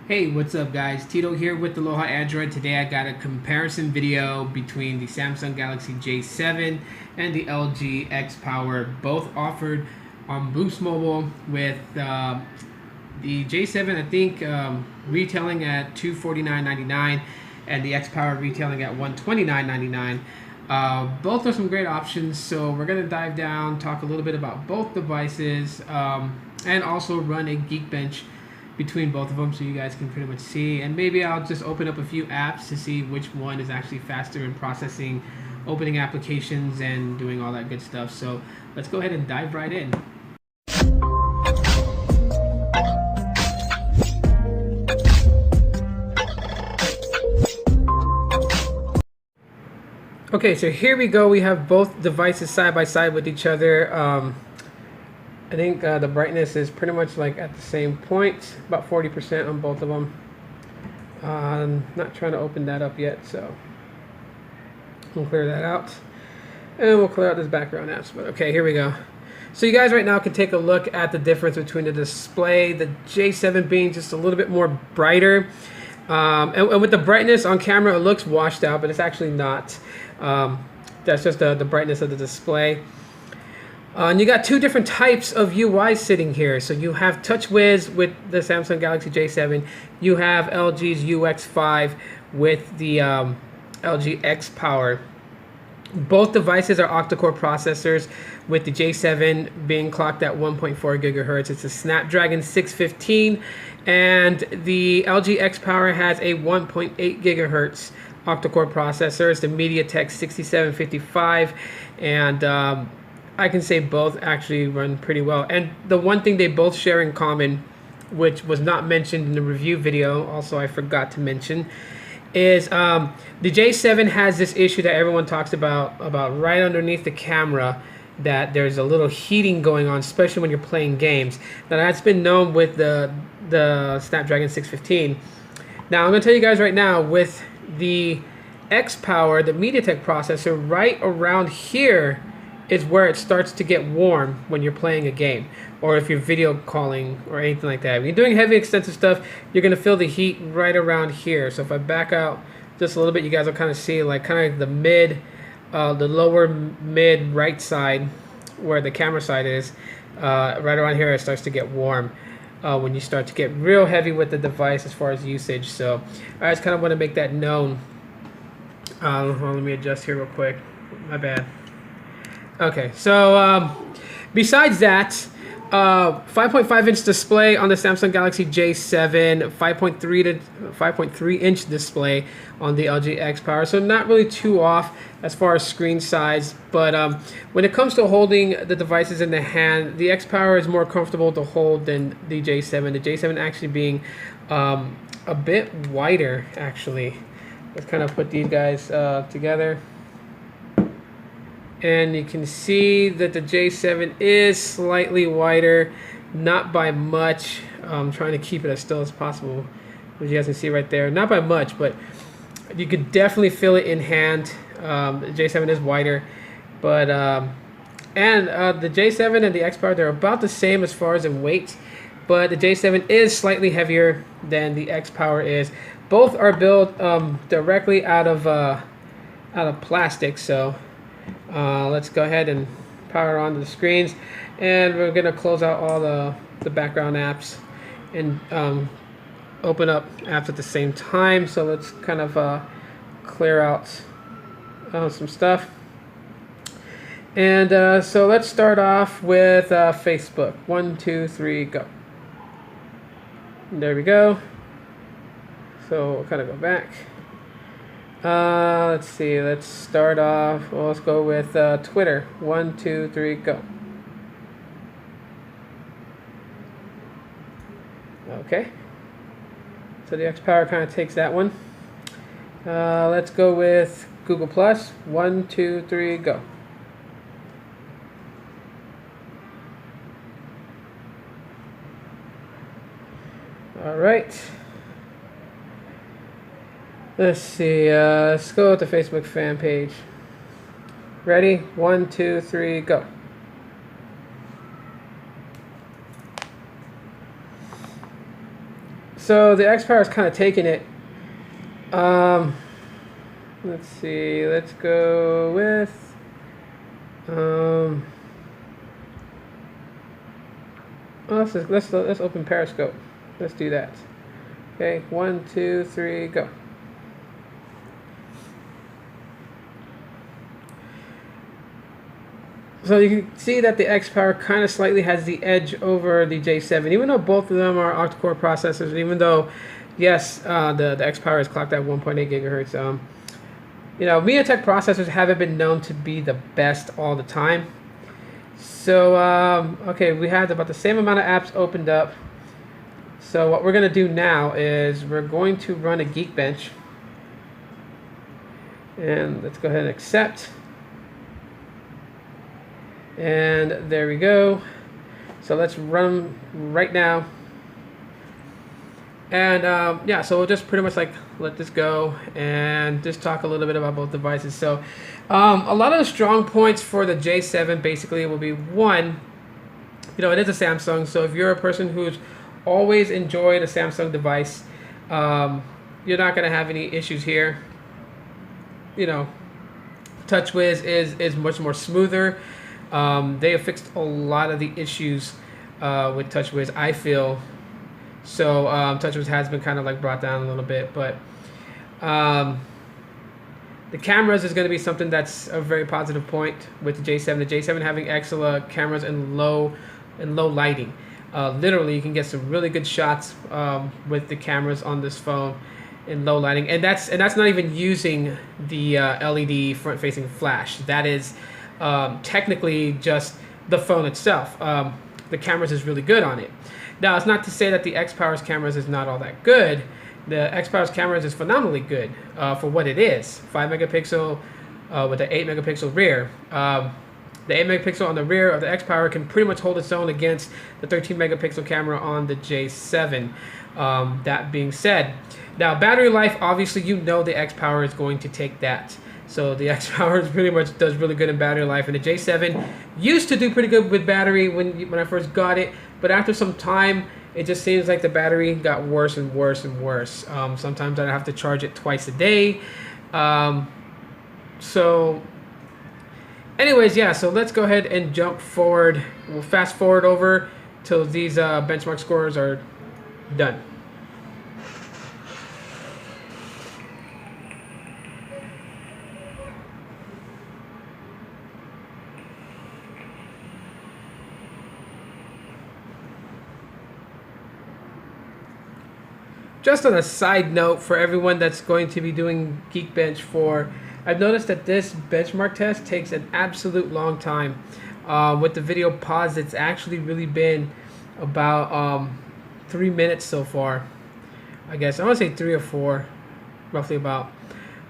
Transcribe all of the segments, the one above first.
Hey, what's up guys? Tito here with Aloha Android. Today I got a comparison video between the Samsung Galaxy J7 and the LG X Power, both offered on Boost Mobile with the J7 I think retailing at $249.99 and the X Power retailing at $129.99. Both are some great options, so we're going to dive down, talk a little bit about both devices, and also run a Geekbench between both of them so you guys can pretty much see, and maybe I'll just open up a few apps to see which one is actually faster in processing, opening applications and doing all that good stuff. So let's go ahead and dive right in. Okay, so here we go. We have both devices side by side with each other. I think the brightness is pretty much like at the same point, about 40% on both of them. I'm not trying to open that up yet, so we'll clear that out. And we'll clear out this background apps, but okay, here we go. So you guys right now can take a look at the difference between the display, the J7 being just a little bit more brighter. And with the brightness on camera, it looks washed out, but it's actually not. That's just the brightness of the display. And you got two different types of UI sitting here. So you have TouchWiz with the Samsung Galaxy J7. You have LG's UX5 with the LG X Power. Both devices are octa-core processors, with the J7 being clocked at 1.4 gigahertz. It's a Snapdragon 615, and the LG X Power has a 1.8 gigahertz octa-core processor. It's the MediaTek 6755, and I can say both actually run pretty well. And the one thing they both share in common, which was not mentioned in the review video, also I forgot to mention, is the J7 has this issue that everyone talks about right underneath the camera, that there's a little heating going on, especially when you're playing games. Now that's been known with the Snapdragon 615. Now I'm going to tell you guys right now, with the X Power, the MediaTek processor, right around here is where it starts to get warm when you're playing a game, or if you're video calling or anything like that. If you're doing heavy extensive stuff, you're gonna feel the heat right around here. So if I back out just a little bit, you guys will kind of see like the lower mid right side where the camera side is, right around here it starts to get warm when you start to get real heavy with the device as far as usage. So I just kind of want to make that known. Let me adjust here real quick. My bad. Okay, so besides that, 5.5 inch display on the Samsung Galaxy J7, 5.3 inch display on the LG X Power. So not really too off as far as screen size, but when it comes to holding the devices in the hand, the X Power is more comfortable to hold than the J7. The J7 actually being a bit wider, actually. Let's kind of put these guys together. And you can see that the J7 is slightly wider, not by much. I'm trying to keep it as still as possible, as you guys can see right there. Not by much, but you could definitely feel it in hand. The J7 is wider, but the J7 and the X Power, they're about the same as far as in weight, but the J7 is slightly heavier than the X Power is. Both are built directly out of plastic, so. Let's go ahead and power on the screens, and we're going to close out all the background apps and open up apps at the same time. So let's kind of clear out some stuff. And so let's start off with Facebook. 1, 2, 3, go. There we go. So we'll kind of go back. Let's see, let's start off, well, let's go with Twitter. 1, 2, 3, go. Okay, so the X Power kind of takes that one. Let's go with Google Plus. 1, 2, 3, go. All right. Let's see, let's go with the Facebook fan page. Ready? 1, 2, 3, go. So the X Power is kind of taking it. Let's see. Let's go with. Let's open Periscope. Let's do that. Okay, 1, 2, 3, go. So you can see that the X Power kind of slightly has the edge over the J7, even though both of them are octa-core processors, and even though, yes, the X Power is clocked at 1.8 gigahertz. You know, MediaTek processors haven't been known to be the best all the time. So, okay, we have about the same amount of apps opened up. So what we're going to do now is we're going to run a Geekbench. And let's go ahead and accept. And there we go. So let's run right now. And yeah, so we'll just pretty much like let this go and just talk a little bit about both devices. So a lot of the strong points for the J7 basically will be, one, you know, it is a Samsung. So if you're a person who's always enjoyed a Samsung device, you're not going to have any issues here. You know, TouchWiz is much more smoother. They have fixed a lot of the issues with TouchWiz, I feel. So TouchWiz has been kind of like brought down a little bit, but the cameras is going to be something that's a very positive point with the J7. The J7 having excellent cameras in low lighting. Literally, you can get some really good shots with the cameras on this phone in low lighting, and that's not even using the LED front-facing flash. That is technically just the phone itself. The cameras is really good on it. Now, it's not to say that the X-Power's cameras is not all that good. The X-Power's cameras is phenomenally good for what it is. 5 megapixel with an 8 megapixel rear. The 8 megapixel on the rear of the X-Power can pretty much hold its own against the 13 megapixel camera on the J7. That being said, now battery life, obviously you know the X-Power is going to take that. So the X-Power pretty much does really good in battery life, and the J7 used to do pretty good with battery when I first got it, but after some time, it just seems like the battery got worse and worse and worse. Sometimes I have to charge it twice a day. So anyways, yeah, so let's go ahead and jump forward. We'll fast forward over till these benchmark scores are done. Just on a side note for everyone that's going to be doing Geekbench 4, I've noticed that this benchmark test takes an absolute long time. With the video paused, it's actually really been about 3 minutes so far. I guess I want to say 3 or 4, roughly about.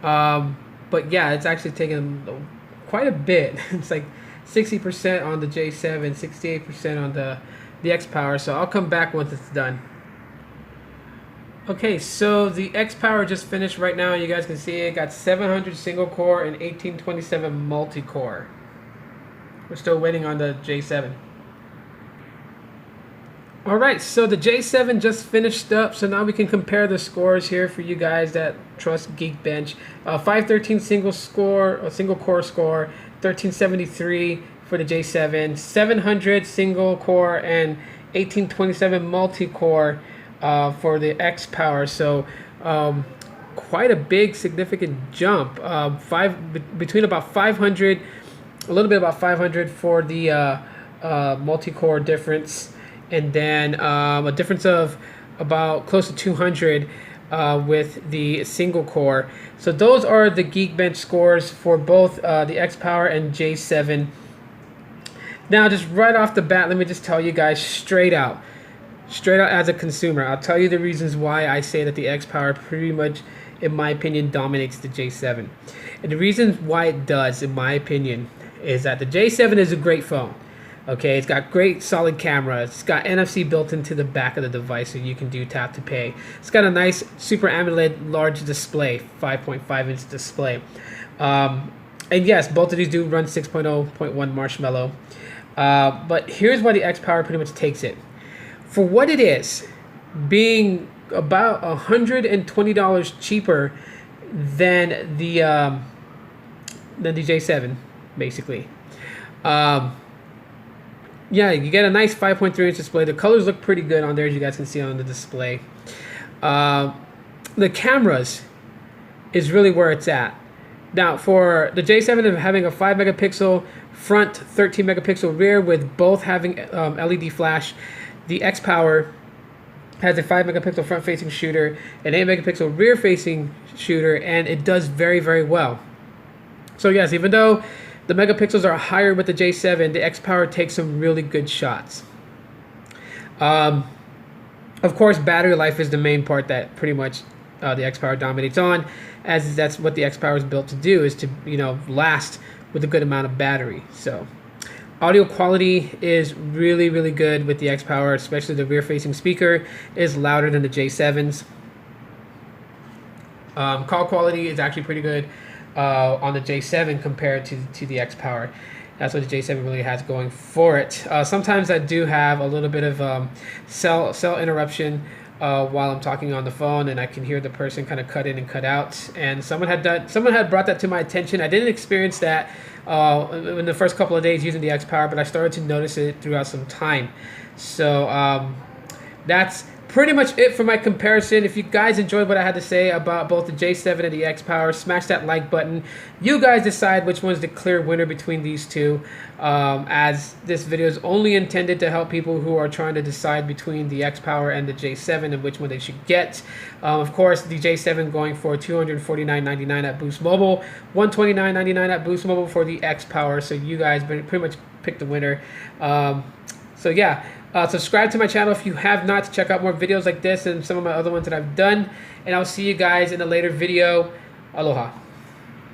But yeah, it's actually taken quite a bit. It's like 60% on the J7, 68% on the X-Power. So I'll come back once it's done. Okay, so the X-Power just finished right now. You guys can see it got 700 single core and 1827 multi-core. We're still waiting on the J7. Alright, so the J7 just finished up, so now we can compare the scores here for you guys that trust Geekbench. 513 single core score, 1373 for the J7, 700 single core and 1827 multi-core for the X-Power. So quite a big significant jump. Between about 500, a little bit about 500 for the multi-core difference, and then a difference of about close to 200 with the single core. So those are the Geekbench scores for both the X-Power and J7. Now, just right off the bat, let me just tell you guys straight out as a consumer, I'll tell you the reasons why I say that the X-Power pretty much, in my opinion, dominates the J7. And the reason why it does, in my opinion, is that the J7 is a great phone. Okay, it's got great solid camera. It's got NFC built into the back of the device, so you can do tap to pay. It's got a nice Super AMOLED large display, 5.5 inch display. And yes, both of these do run 6.0.1 Marshmallow. But here's why the X-Power pretty much takes it. For what it is, being about $120 cheaper than the J7, basically. Yeah, you get a nice 5.3-inch display. The colors look pretty good on there, as you guys can see on the display. The cameras is really where it's at. Now, for the J7 having a 5 megapixel front, 13 megapixel rear, with both having LED flash, the X-Power has a 5 megapixel front facing shooter, an 8 megapixel rear facing shooter, and it does very, very well. So yes, even though the megapixels are higher with the J7, the X-Power takes some really good shots. Of course, battery life is the main part that pretty much the X-Power dominates on, as that's what the X-Power is built to do, is to, you know, last with a good amount of battery. So audio quality is really, really good with the X-Power, especially the rear-facing speaker is louder than the J7's. Call quality is actually pretty good on the J7 compared to the X-Power. That's what the J7 really has going for it. Sometimes I do have a little bit of cell interruption while I'm talking on the phone, and I can hear the person kind of cut in and cut out. And someone had brought that to my attention. I didn't experience that in the first couple of days using the X-Power, but I started to notice it throughout some time. So that's pretty much it for my comparison. If you guys enjoyed what I had to say about both the J7 and the X-Power, smash that like button. You guys decide which one's the clear winner between these two, as this video is only intended to help people who are trying to decide between the X-Power and the J7 and which one they should get. Of course, the J7 going for $249.99 at Boost Mobile, $129.99 at Boost Mobile for the X-Power. So you guys pretty much picked the winner. So yeah. Subscribe to my channel if you have not, to check out more videos like this and some of my other ones that I've done. And I'll see you guys in a later video. Aloha.